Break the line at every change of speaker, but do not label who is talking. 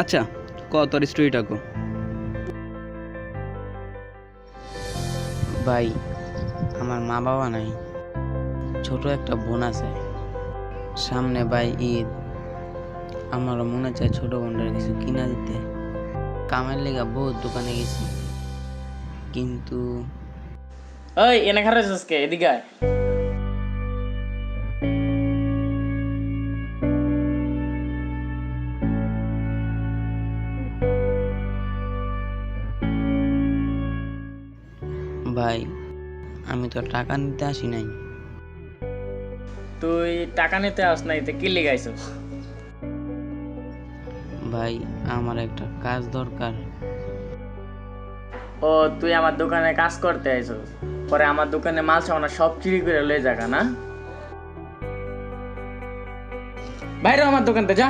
আচ্ছা, তোর স্টোরিটা কো।
ভাই, আমার মা বাবা নাই, ছোট একটা বোন আছে। সামনে ভাই ঈদ, আমারও মনে চায় ছোট বোনটার কিছু কিনা দিতে। কামের লেগা বহুত দোকানে গেছি, কিন্তু
ওই এনে খারাপ কে এদিকে আয়।
ভাই আমি তো টাকা নিতে আসি নাই।
তুই টাকা নিতে আস নাই তো কি লিগাইছস?
ভাই আমার একটা কাজ দরকার।
ও তুই আমার দোকানে কাজ করতে আইছস, পরে আমার দোকানে মাল সামানা সব চুরি করে লয়ে যাগা না? বাইরে আমার দোকানতে যা।